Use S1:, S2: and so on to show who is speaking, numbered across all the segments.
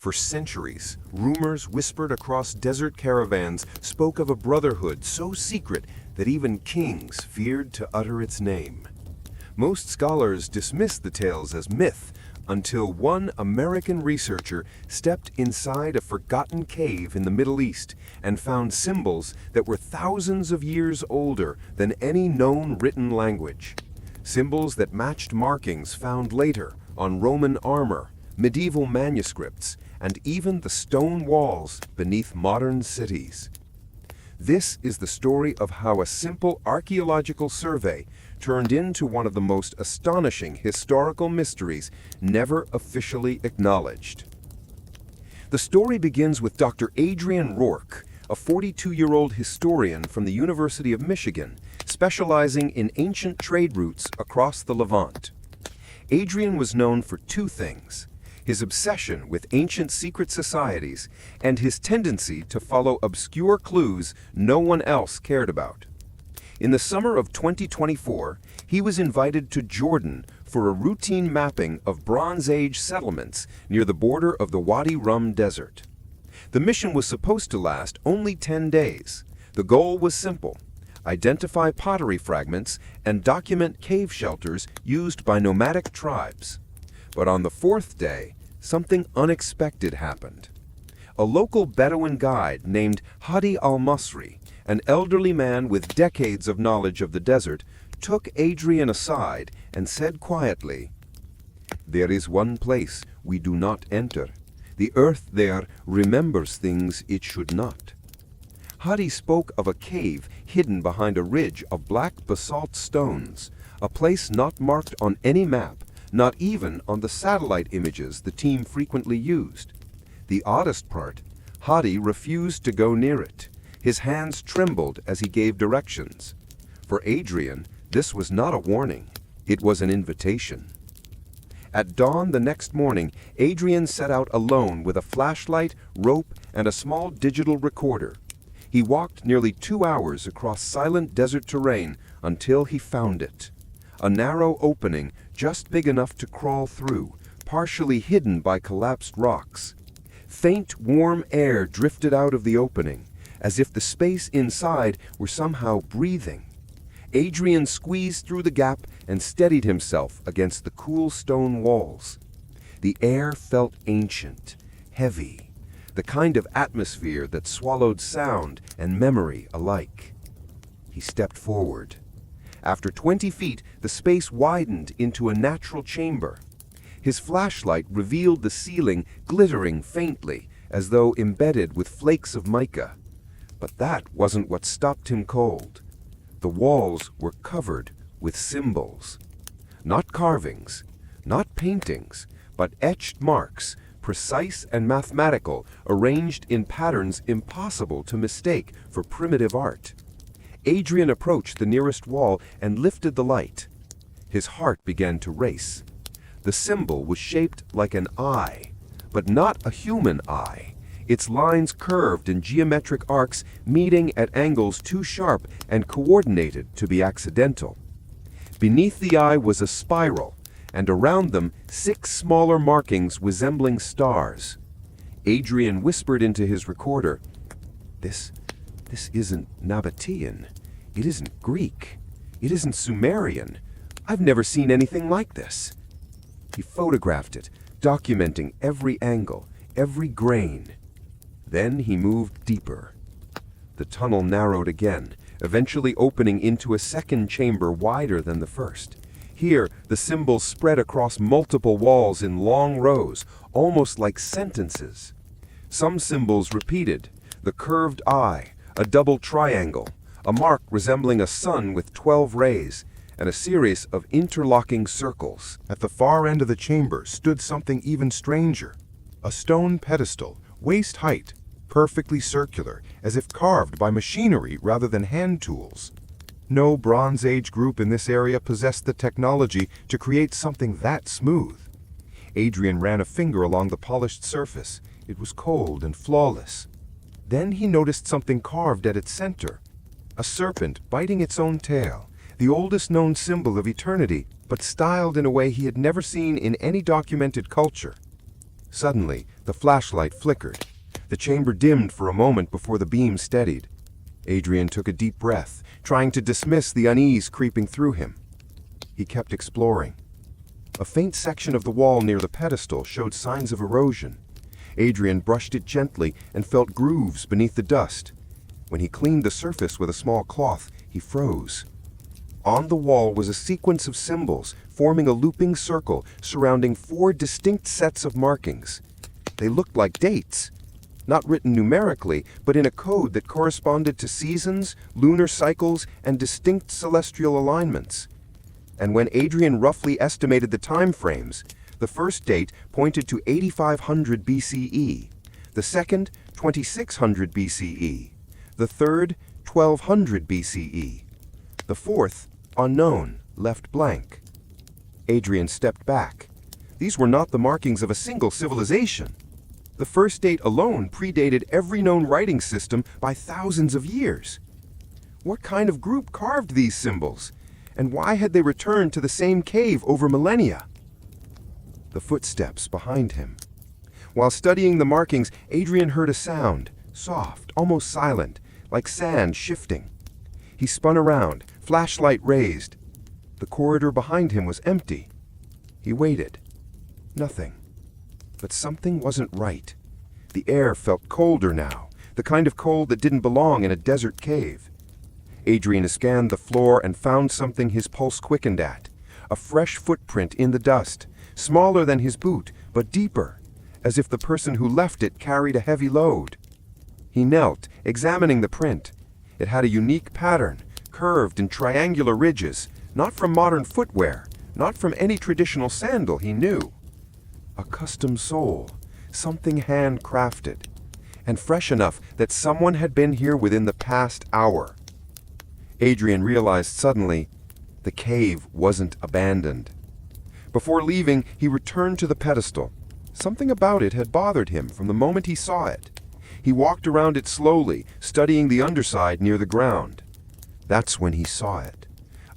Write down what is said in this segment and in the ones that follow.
S1: For centuries, rumors whispered across desert caravans spoke of a brotherhood so secret that even kings feared to utter its name. Most scholars dismissed the tales as myth until one American researcher stepped inside a forgotten cave in the Middle East and found symbols that were thousands of years older than any known written language. Symbols that matched markings found later on Roman armor, medieval manuscripts, and even the stone walls beneath modern cities. This is the story of how a simple archaeological survey turned into one of the most astonishing historical mysteries never officially acknowledged. The story begins with Dr. Adrian Rourke, a 42-year-old historian from the University of Michigan, specializing in ancient trade routes across the Levant. Adrian was known for two things: his obsession with ancient secret societies and his tendency to follow obscure clues no one else cared about. In the summer of 2024, he was invited to Jordan for a routine mapping of Bronze Age settlements near the border of the Wadi Rum Desert. The mission was supposed to last only 10 days. The goal was simple: identify pottery fragments and document cave shelters used by nomadic tribes. But on the fourth day, something unexpected happened. A local Bedouin guide named Hadi al-Masri, an elderly man with decades of knowledge of the desert, took Adrian aside and said quietly, "There is one place we do not enter. The earth there remembers things it should not." Hadi spoke of a cave hidden behind a ridge of black basalt stones, a place not marked on any map, not even on the satellite images the team frequently used. The oddest part, Hadi refused to go near it. His hands trembled as he gave directions. For Adrian, this was not a warning. It was an invitation. At dawn the next morning, Adrian set out alone with a flashlight, rope, and a small digital recorder. He walked nearly 2 hours across silent desert terrain until he found it. A narrow opening just big enough to crawl through, partially hidden by collapsed rocks. Faint, warm air drifted out of the opening, as if the space inside were somehow breathing. Adrian squeezed through the gap and steadied himself against the cool stone walls. The air felt ancient, heavy, the kind of atmosphere that swallowed sound and memory alike. He stepped forward. After 20 feet, the space widened into a natural chamber. His flashlight revealed the ceiling glittering faintly, as though embedded with flakes of mica. But that wasn't what stopped him cold. The walls were covered with symbols. Not carvings, not paintings, but etched marks, precise and mathematical, arranged in patterns impossible to mistake for primitive art. Adrian approached the nearest wall and lifted the light. His heart began to race. The symbol was shaped like an eye, but not a human eye. Its lines curved in geometric arcs, meeting at angles too sharp and coordinated to be accidental. Beneath the eye was a spiral, and around them 6 smaller markings resembling stars. Adrian whispered into his recorder, This isn't Nabatean. It isn't Greek. It isn't Sumerian. I've never seen anything like this." He photographed it, documenting every angle, every grain. Then he moved deeper. The tunnel narrowed again, eventually opening into a second chamber wider than the first. Here, the symbols spread across multiple walls in long rows, almost like sentences. Some symbols repeated: the curved eye, a double triangle, a mark resembling a sun with 12 rays, and a series of interlocking circles.
S2: At the far end of the chamber stood something even stranger: a stone pedestal, waist height, perfectly circular, as if carved by machinery rather than hand tools. No Bronze Age group in this area possessed the technology to create something that smooth. Adrian ran a finger along the polished surface. It was cold and flawless. Then he noticed something carved at its center: a serpent biting its own tail, the oldest known symbol of eternity, but styled in a way he had never seen in any documented culture. Suddenly, The flashlight flickered. The chamber dimmed for a moment before the beam steadied. Adrian took a deep breath, trying to dismiss the unease creeping through him. He kept exploring. A faint section of the wall near the pedestal showed signs of erosion. Adrian brushed it gently and felt grooves beneath the dust. When he cleaned the surface with a small cloth, he froze. On the wall was a sequence of symbols forming a looping circle surrounding 4 distinct sets of markings. They looked like dates, not written numerically, but in a code that corresponded to seasons, lunar cycles, and distinct celestial alignments. And when Adrian roughly estimated the time frames, the first date pointed to 8500 BCE, the second 2600 BCE, the third 1200 BCE, the fourth unknown, left blank. Adrian stepped back. These were not the markings of a single civilization. The first date alone predated every known writing system by thousands of years. What kind of group carved these symbols? And why had they returned to the same cave over millennia? The footsteps behind him. While studying the markings, Adrian heard a sound, soft, almost silent, like sand shifting. He spun around, flashlight raised. The corridor behind him was empty. He waited. Nothing. But something wasn't right. The air felt colder now, the kind of cold that didn't belong in a desert cave. Adrian scanned the floor and found something his pulse quickened at. A fresh footprint in the dust, smaller than his boot, but deeper, as if the person who left it carried a heavy load. He knelt, examining the print. It had a unique pattern, curved in triangular ridges, not from modern footwear, not from any traditional sandal he knew. A custom sole, something handcrafted, and fresh enough that someone had been here within the past hour. Adrian realized suddenly the cave wasn't abandoned. Before leaving, he returned to the pedestal. Something about it had bothered him from the moment he saw it. He walked around it slowly, studying the underside near the ground. That's when he saw it.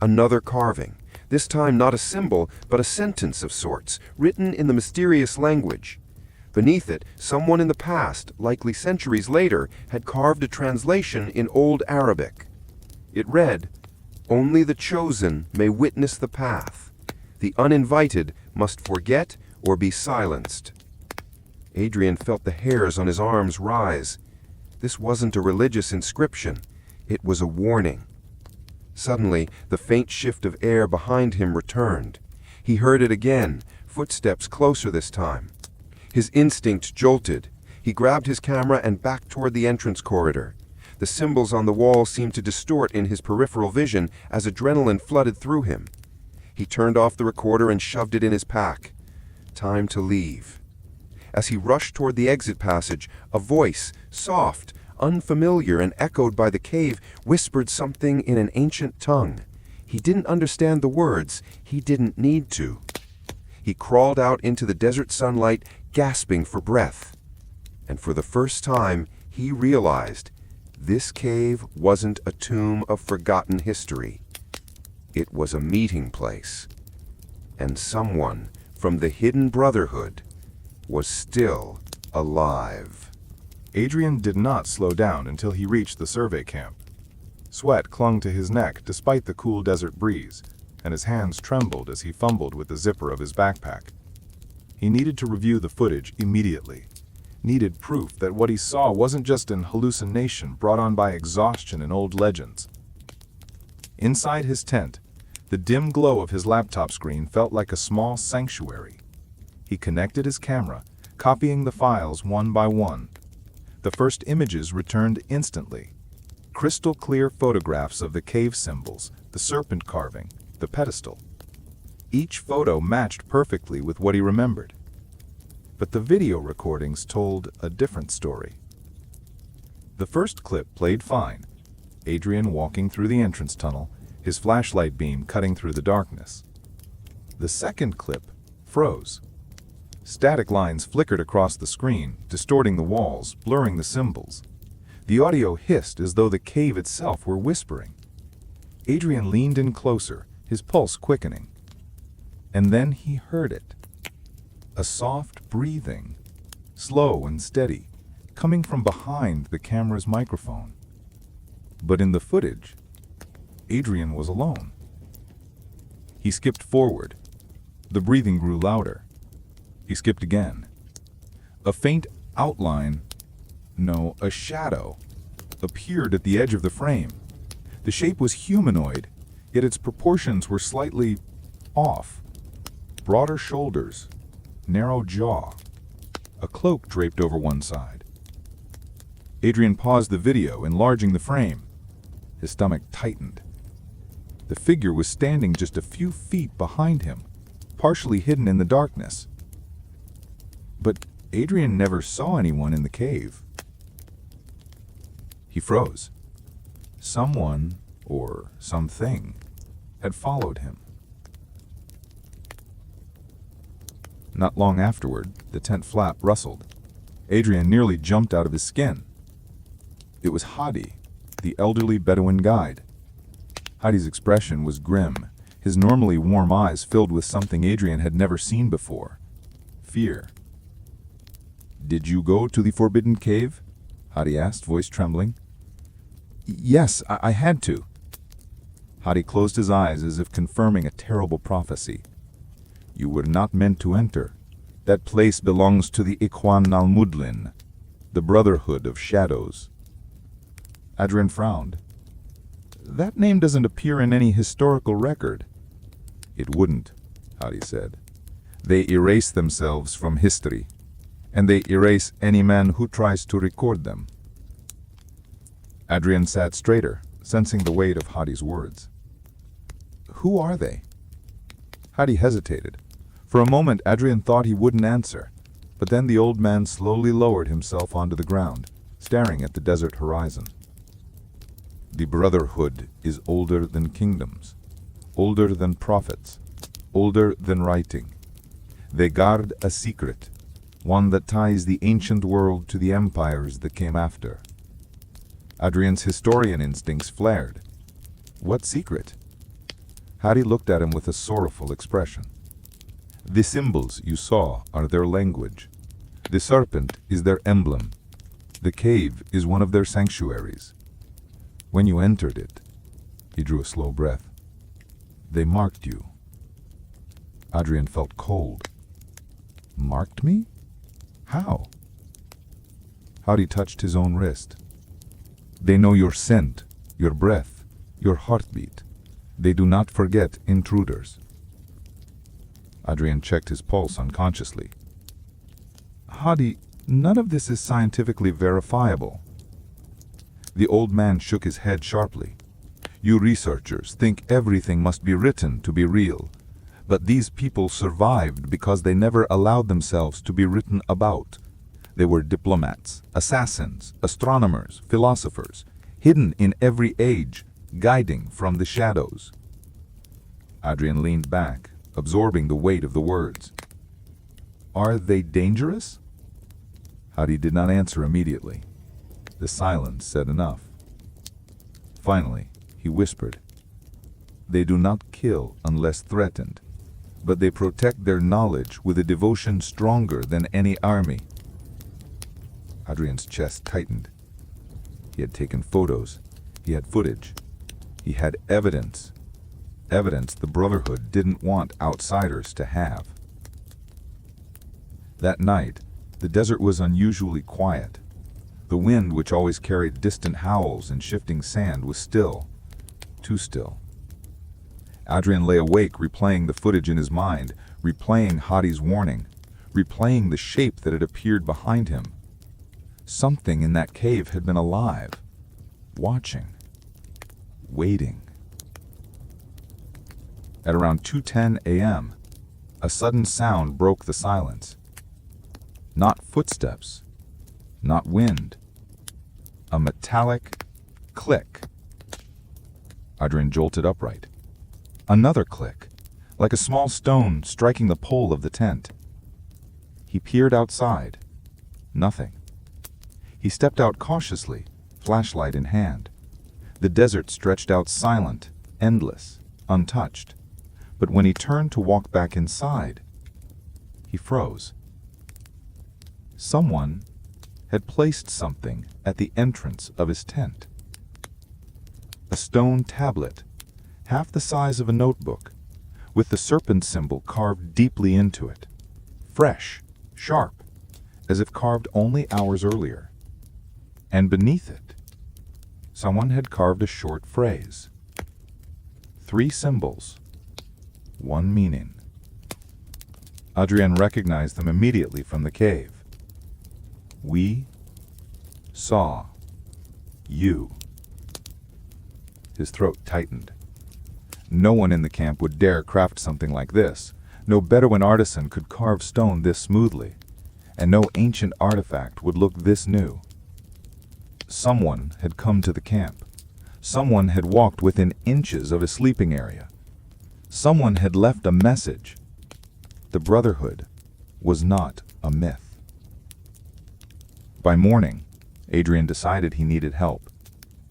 S2: Another carving, this time not a symbol, but a sentence of sorts, written in the mysterious language. Beneath it, someone in the past, likely centuries later, had carved a translation in Old Arabic. It read, "Only the chosen may witness the path. The uninvited must forget or be silenced." Adrian felt the hairs on his arms rise. This wasn't a religious inscription. It was a warning. Suddenly, the faint shift of air behind him returned. He heard it again, footsteps closer this time. His instinct jolted. He grabbed his camera and backed toward the entrance corridor. The symbols on the wall seemed to distort in his peripheral vision as adrenaline flooded through him. He turned off the recorder and shoved it in his pack. Time to leave. As he rushed toward the exit passage, a voice, soft, unfamiliar and echoed by the cave, whispered something in an ancient tongue. He didn't understand the words. He didn't need to. He crawled out into the desert sunlight, gasping for breath. And for the first time, he realized this cave wasn't a tomb of forgotten history. It was a meeting place. And someone from the hidden Brotherhood was still alive.
S3: Adrian did not slow down until he reached the survey camp. Sweat clung to his neck despite the cool desert breeze, and his hands trembled as he fumbled with the zipper of his backpack. He needed to review the footage immediately. Needed proof that what he saw wasn't just an hallucination brought on by exhaustion and old legends. Inside his tent, the dim glow of his laptop screen felt like a small sanctuary. He connected his camera, copying the files one by one. The first images returned instantly. Crystal clear photographs of the cave symbols, the serpent carving, the pedestal. Each photo matched perfectly with what he remembered. But the video recordings told a different story. The first clip played fine. Adrian walking through the entrance tunnel, his flashlight beam cutting through the darkness. The second clip froze. Static lines flickered across the screen, distorting the walls, blurring the symbols. The audio hissed as though the cave itself were whispering. Adrian leaned in closer, his pulse quickening. And then he heard it. A soft breathing. slow and steady, coming from behind the camera's microphone. But in the footage, Adrian was alone. He skipped forward. The breathing grew louder. He skipped again. A faint outline, no, a shadow, appeared at the edge of the frame. The shape was humanoid, yet its proportions were slightly off. Broader shoulders, narrow jaw, a cloak draped over one side. Adrian paused the video, enlarging the frame. His stomach tightened. The figure was standing just a few feet behind him, partially hidden in the darkness. But Adrian never saw anyone in the cave. He froze. Someone, or something, had followed him. Not long afterward, the tent flap rustled. Adrian nearly jumped out of his skin. It was Hadi, the elderly Bedouin guide. Hadi's expression was grim, his normally warm eyes filled with something Adrian had never seen before: fear. "Did you go to the forbidden cave?" Hadi asked, voice trembling. "Yes, I had to." Hadi closed his eyes as if confirming a terrible prophecy. "You were not meant to enter. That place belongs to the Ikhwan al-Mudlin, the Brotherhood of Shadows." Adrian frowned. "That name doesn't appear in any historical record." "It wouldn't," Hadi said. "They erase themselves from history, and they erase any man who tries to record them." Adrian sat straighter, sensing the weight of Hadi's words. "Who are they?" Hadi hesitated. For a moment, Adrian thought he wouldn't answer, but then the old man slowly lowered himself onto the ground, staring at the desert horizon. "The Brotherhood is older than kingdoms, older than prophets, older than writing. They guard a secret, one that ties the ancient world to the empires that came after." Adrian's historian instincts flared. "What secret?" Hadi looked at him with a sorrowful expression. "The symbols you saw are their language. The serpent is their emblem. The cave is one of their sanctuaries. When you entered it," he drew a slow breath, "they marked you." Adrian felt cold. "Marked me? How?" Hadi touched his own wrist. "They know your scent, your breath, your heartbeat. They do not forget intruders." Adrian checked his pulse unconsciously. "Hadi, none of this is scientifically verifiable." The old man shook his head sharply. "You researchers think everything must be written to be real, but these people survived because they never allowed themselves to be written about. They were diplomats, assassins, astronomers, philosophers, hidden in every age, guiding from the shadows." Adrian leaned back, absorbing the weight of the words. "Are they dangerous?" Hadi did not answer immediately. The silence said enough. Finally, he whispered, "They do not kill unless threatened, but they protect their knowledge with a devotion stronger than any army." Adrian's chest tightened. He had taken photos. He had footage. He had evidence. Evidence the Brotherhood didn't want outsiders to have. That night, the desert was unusually quiet. The wind, which always carried distant howls and shifting sand, was still. Too still. Adrian lay awake, replaying the footage in his mind, replaying Hadi's warning, replaying the shape that had appeared behind him. Something in that cave had been alive, watching, waiting. At around 2:10 a.m., a sudden sound broke the silence. Not footsteps, not wind. A metallic click. Adrian jolted upright. Another click, like a small stone striking the pole of the tent. He peered outside. Nothing. He stepped out cautiously, flashlight in hand. The desert stretched out silent, endless, untouched. But when he turned to walk back inside, he froze. Someone had placed something at the entrance of his tent. A stone tablet, half the size of a notebook, with the serpent symbol carved deeply into it. Fresh, sharp, as if carved only hours earlier. And beneath it, someone had carved a short phrase. 3 symbols, 1 meaning. Adrien recognized them immediately from the cave. We saw you. His throat tightened. No one in the camp would dare craft something like this. No Bedouin artisan could carve stone this smoothly, and no ancient artifact would look this new. Someone had come to the camp. Someone had walked within inches of a sleeping area. Someone had left a message. The Brotherhood was not a myth. By morning, Adrien decided he needed help.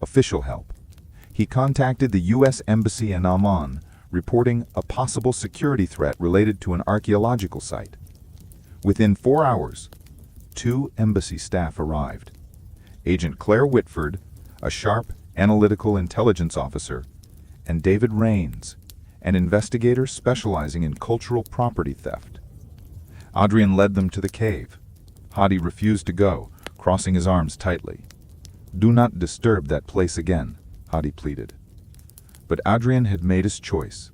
S3: Official help. He contacted the U.S. Embassy in Amman, reporting a possible security threat related to an archaeological site. Within 4 hours, 2 embassy staff arrived. Agent Claire Whitford, a sharp, analytical intelligence officer, and David Rains, an investigator specializing in cultural property theft. Adrien led them to the cave. Hadi refused to go, crossing his arms tightly. "Do not disturb that place again," Hadi pleaded. But Adrien had made his choice.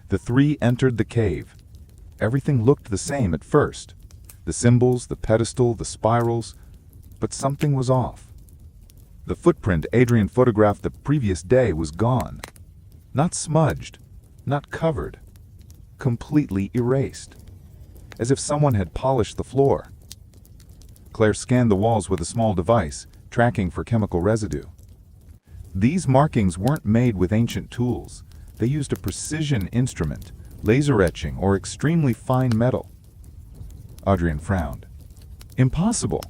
S3: The 3 entered the cave. Everything looked the same at first. The symbols, the pedestal, the spirals, but something was off. The footprint Adrien photographed the previous day was gone. Not smudged, not covered, completely erased, as if someone had polished the floor. Claire scanned the walls with a small device, tracking for chemical residue. These markings weren't made with ancient tools. They used a precision instrument, laser etching, or extremely fine metal. Adrien frowned. Impossible.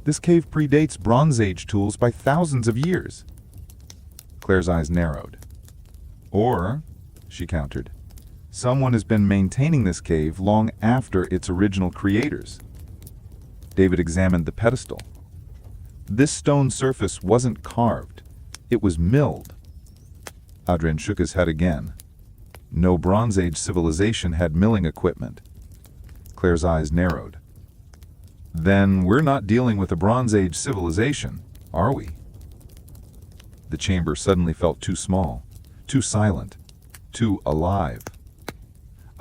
S3: This cave predates Bronze Age tools by thousands of years. Claire's eyes narrowed. Or, she countered, someone has been maintaining this cave long after its original creators. David examined the pedestal. This stone surface wasn't carved. It was milled. Adrien shook his head again. No Bronze Age civilization had milling equipment. Claire's eyes narrowed. Then we're not dealing with a Bronze Age civilization, are we? The chamber suddenly felt too small, too silent, too alive.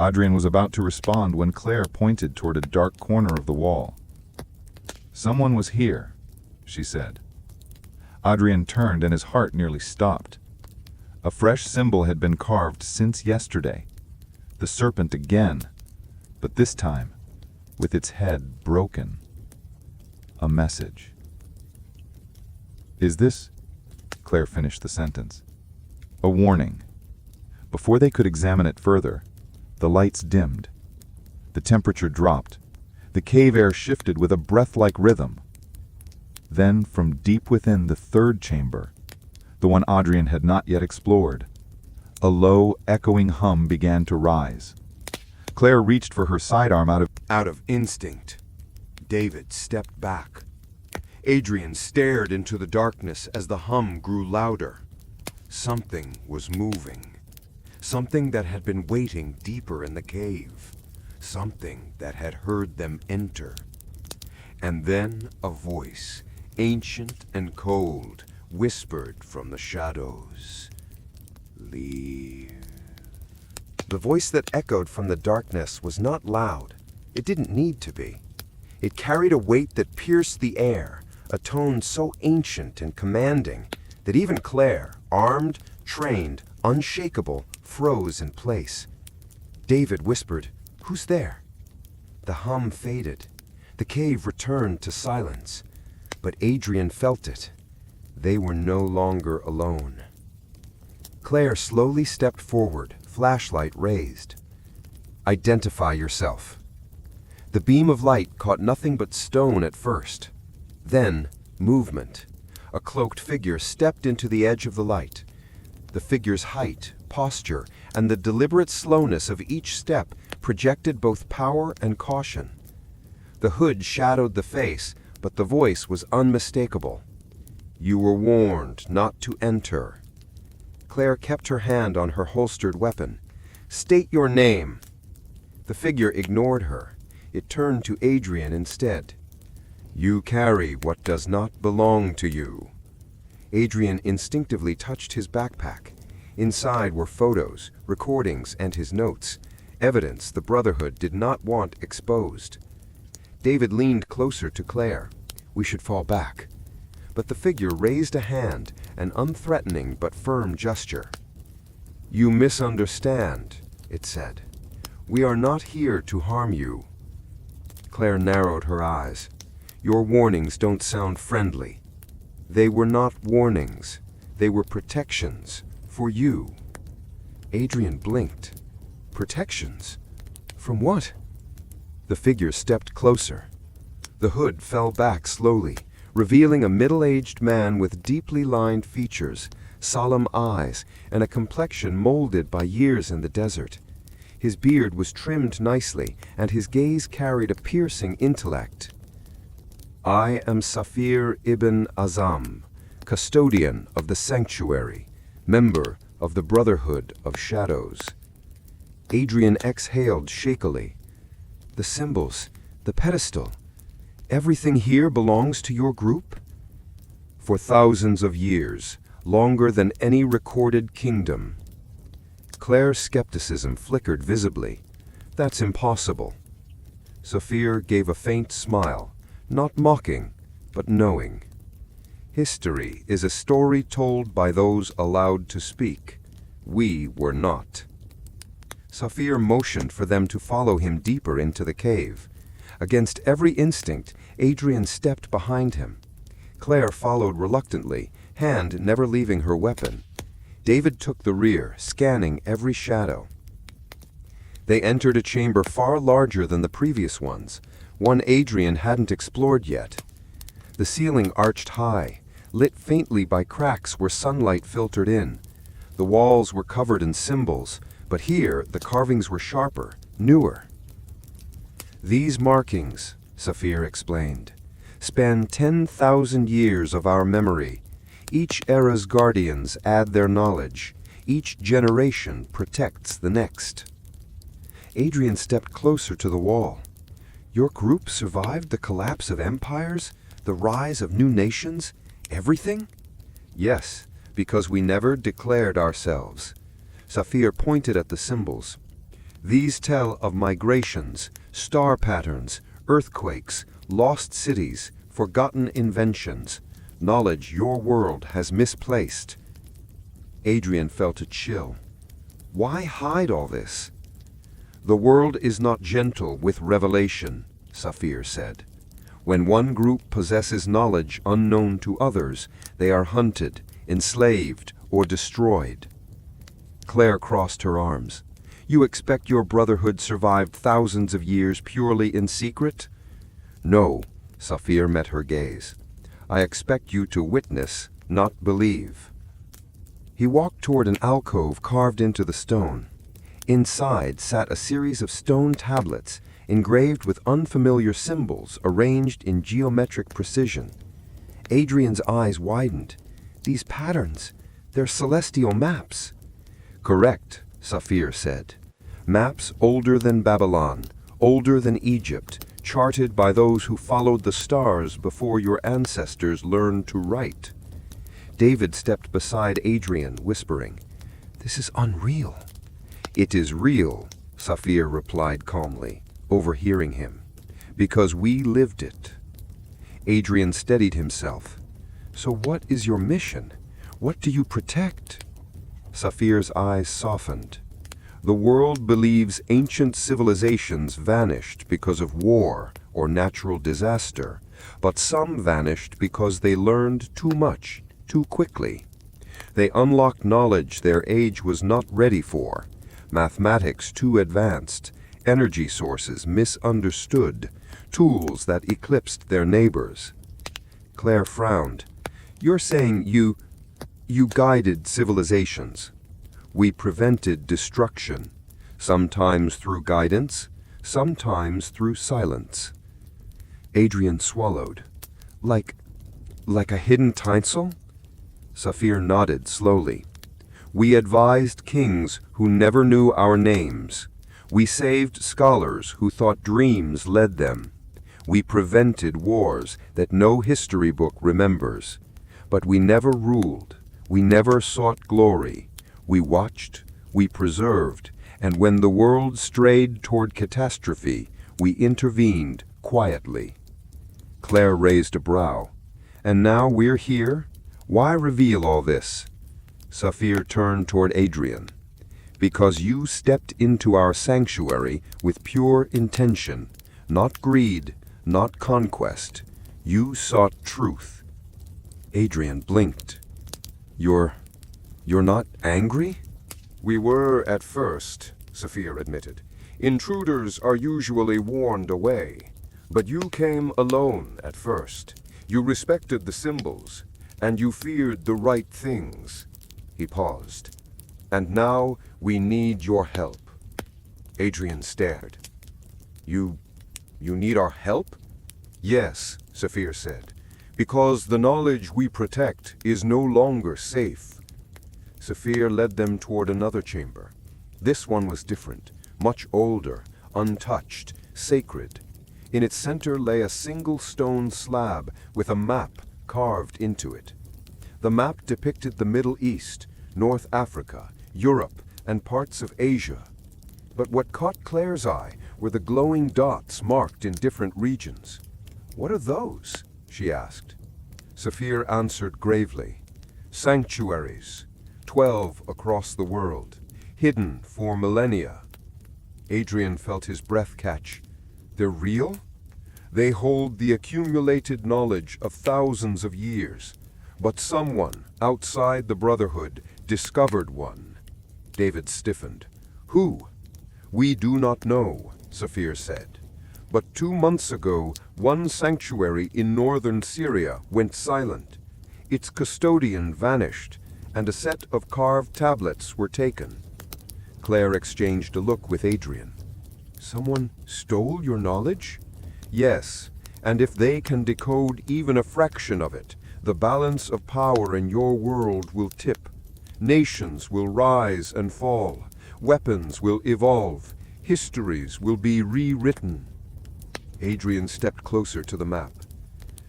S3: Adrien was about to respond when Claire pointed toward a dark corner of the wall. "Someone was here," she said. Adrien turned and his heart nearly stopped. A fresh symbol had been carved since yesterday. The serpent again, but this time with its head broken. A message. "Is this?" Claire finished the sentence. "A warning." Before they could examine it further, the lights dimmed. The temperature dropped. The cave air shifted with a breath-like rhythm. Then, from deep within the 3rd chamber, the one Adrien had not yet explored, a low, echoing hum began to rise. Claire reached for her sidearm
S1: Out of instinct, David stepped back. Adrien stared into the darkness as the hum grew louder. Something was moving. Something that had been waiting deeper in the cave. Something that had heard them enter. And then a voice, ancient and cold, whispered from the shadows, "Leave." The voice that echoed from the darkness was not loud. It didn't need to be. It carried a weight that pierced the air, a tone so ancient and commanding that even Claire, armed, trained, unshakable, froze in place. David whispered, "Who's there?" The hum faded. The cave returned to silence. But Adrien felt it. They were no longer alone. Claire slowly stepped forward, flashlight raised. "Identify yourself." The beam of light caught nothing but stone at first. Then, movement. A cloaked figure stepped into the edge of the light. The figure's height, posture, and the deliberate slowness of each step projected both power and caution. The hood shadowed the face, but the voice was unmistakable. "You were warned not to enter." Claire kept her hand on her holstered weapon. "State your name." The figure ignored her. It turned to Adrian instead. "You carry what does not belong to you." Adrian instinctively touched his backpack. Inside were photos, recordings, and his notes, evidence the Brotherhood did not want exposed. David leaned closer to Claire. "We should fall back." But the figure raised a hand, an unthreatening but firm gesture. "You misunderstand," it said. "We are not here to harm you." Claire narrowed her eyes. "Your warnings don't sound friendly." "They were not warnings. They were protections. For you." Adrian blinked. "Protections? From what?" The figure stepped closer. The hood fell back slowly, revealing a middle-aged man with deeply lined features, solemn eyes, and a complexion molded by years in the desert. His beard was trimmed nicely, and his gaze carried a piercing intellect. "I am Safir ibn Azam, custodian of the sanctuary, member of the Brotherhood of Shadows." Adrian exhaled shakily. "The symbols, the pedestal, everything here belongs to your group?" "For thousands of years, longer than any recorded kingdom." Claire's skepticism flickered visibly. "That's impossible." Safir gave a faint smile, not mocking, but knowing. "History is a story told by those allowed to speak. We were not." Safir motioned for them to follow him deeper into the cave. Against every instinct, Adrian stepped behind him. Claire followed reluctantly, hand never leaving her weapon. David took the rear, scanning every shadow. They entered a chamber far larger than the previous ones, one Adrian hadn't explored yet. The ceiling arched high, lit faintly by cracks where sunlight filtered in. The walls were covered in symbols, but here the carvings were sharper, newer. "These markings," Safir explained, "span 10,000 years of our memory. Each era's guardians add their knowledge. Each generation protects the next." Adrian stepped closer to the wall. "Your group survived the collapse of empires, the rise of new nations, everything?" "Yes, because we never declared ourselves." Safir pointed at the symbols. "These tell of migrations, star patterns, earthquakes, lost cities, forgotten inventions, knowledge your world has misplaced." Adrian felt a chill. "Why hide all this?" "The world is not gentle with revelation," Safir said. "When one group possesses knowledge unknown to others, they are hunted, enslaved, or destroyed." Claire crossed her arms. "You expect your Brotherhood survived thousands of years purely in secret?" "No," Safir met her gaze. "I expect you to witness, not believe." He walked toward an alcove carved into the stone. Inside sat a series of stone tablets, engraved with unfamiliar symbols arranged in geometric precision. Adrian's eyes widened. "These patterns, they're celestial maps." "Correct," Safir said. "Maps older than Babylon, older than Egypt, charted by those who followed the stars before your ancestors learned to write." David stepped beside Adrian, whispering, "This is unreal." "It is real," Safir replied calmly, overhearing him, "because we lived it." Adrian steadied himself. "So what is your mission? What do you protect?" Safir's eyes softened. "The world believes ancient civilizations vanished because of war or natural disaster, but some vanished because they learned too much, too quickly. They unlocked knowledge their age was not ready for, mathematics too advanced, energy sources misunderstood, tools that eclipsed their neighbors." Claire frowned. "You're saying you guided civilizations." "We prevented destruction, sometimes through guidance, sometimes through silence." Adrian swallowed. Like a hidden tinsel? Saphir nodded slowly. We advised kings who never knew our names. We saved scholars who thought dreams led them. We prevented wars that no history book remembers. But we never ruled. We never sought glory. We watched, we preserved, and when the world strayed toward catastrophe, we intervened quietly. Claire raised a brow. And now we're here? Why reveal all this? Saphir turned toward Adrian. Because you stepped into our sanctuary with pure intention, not greed, not conquest. You sought truth. Adrian blinked. You're not angry?
S2: We were at first, Saphir admitted. Intruders are usually warned away. But you came alone at first. You respected the symbols, and you feared the right things. He paused. And now we need your help. Adrian stared. You need our help? Yes, Saphir said, because the knowledge we protect is no longer safe. Saphir led them toward another chamber. This one was different, much older, untouched, sacred. In its center lay a single stone slab with a map carved into it. The map depicted the Middle East, North Africa, Europe, and parts of Asia. But what caught Claire's eye were the glowing dots marked in different regions. What are those? She asked. Saphir answered gravely. Sanctuaries, 12 across the world, hidden for millennia. Adrian felt his breath catch. They're real? They hold the accumulated knowledge of thousands of years. But someone outside the Brotherhood discovered one. David stiffened. Who? We do not know, Saphir said. But 2 months ago, one sanctuary in northern Syria went silent. Its custodian vanished, and a set of carved tablets were taken. Claire exchanged a look with Adrian. Someone stole your knowledge? Yes, and if they can decode even a fraction of it, the balance of power in your world will tip. Nations will rise and fall. Weapons will evolve. Histories will be rewritten. Adrian stepped closer to the map.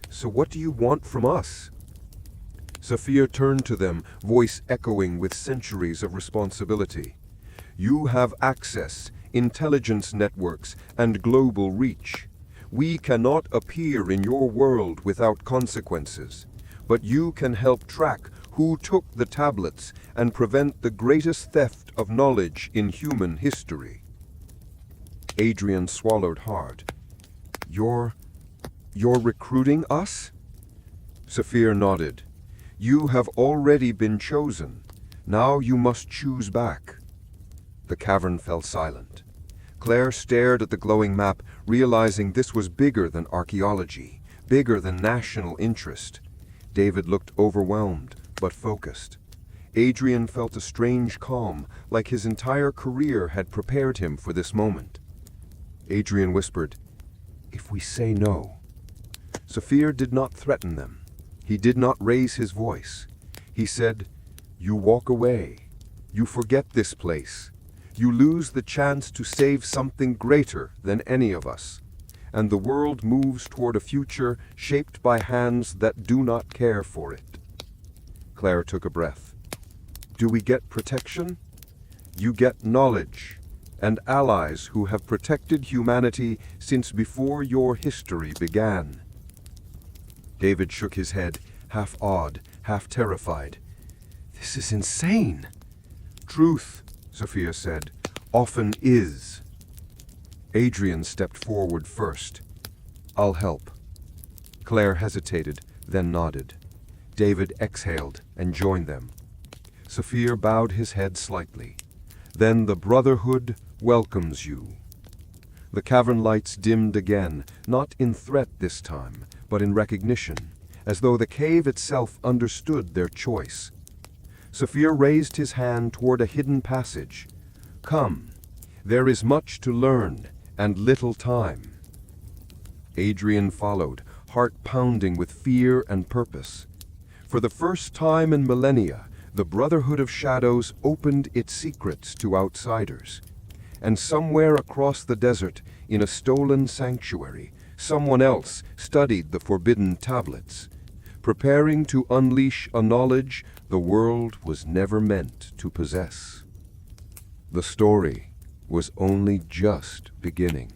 S2: So what do you want from us? Saphir turned to them, voice echoing with centuries of responsibility. You have access, intelligence networks, and global reach. We cannot appear in your world without consequences, but you can help track who took the tablets and prevent the greatest theft of knowledge in human history. Adrian swallowed hard. You're recruiting us? Saphir nodded. You have already been chosen. Now you must choose back. The cavern fell silent. Claire stared at the glowing map, realizing this was bigger than archaeology, bigger than national interest. David looked overwhelmed, but focused. Adrian felt a strange calm, like his entire career had prepared him for this moment. Adrian whispered, "If we say no." Saphir did not threaten them. He did not raise his voice. He said, "You walk away. You forget this place. You lose the chance to save something greater than any of us. And the world moves toward a future shaped by hands that do not care for it." Claire took a breath. "Do we get protection? You get knowledge, and allies who have protected humanity since before your history began." David shook his head, half awed, half terrified. "This is insane." "Truth," Saphir said, "often is." Adrian stepped forward first. "I'll help." Claire hesitated, then nodded. David exhaled and joined them. Saphir bowed his head slightly. "Then the Brotherhood welcomes you." The cavern lights dimmed again, not in threat this time, but in recognition, as though the cave itself understood their choice. Saphir raised his hand toward a hidden passage. "Come, there is much to learn, and little time."
S1: Adrian followed, heart pounding with fear and purpose. For the first time in millennia, the Brotherhood of Shadows opened its secrets to outsiders. And somewhere across the desert, in a stolen sanctuary, someone else studied the forbidden tablets, preparing to unleash a knowledge the world was never meant to possess. The story was only just beginning.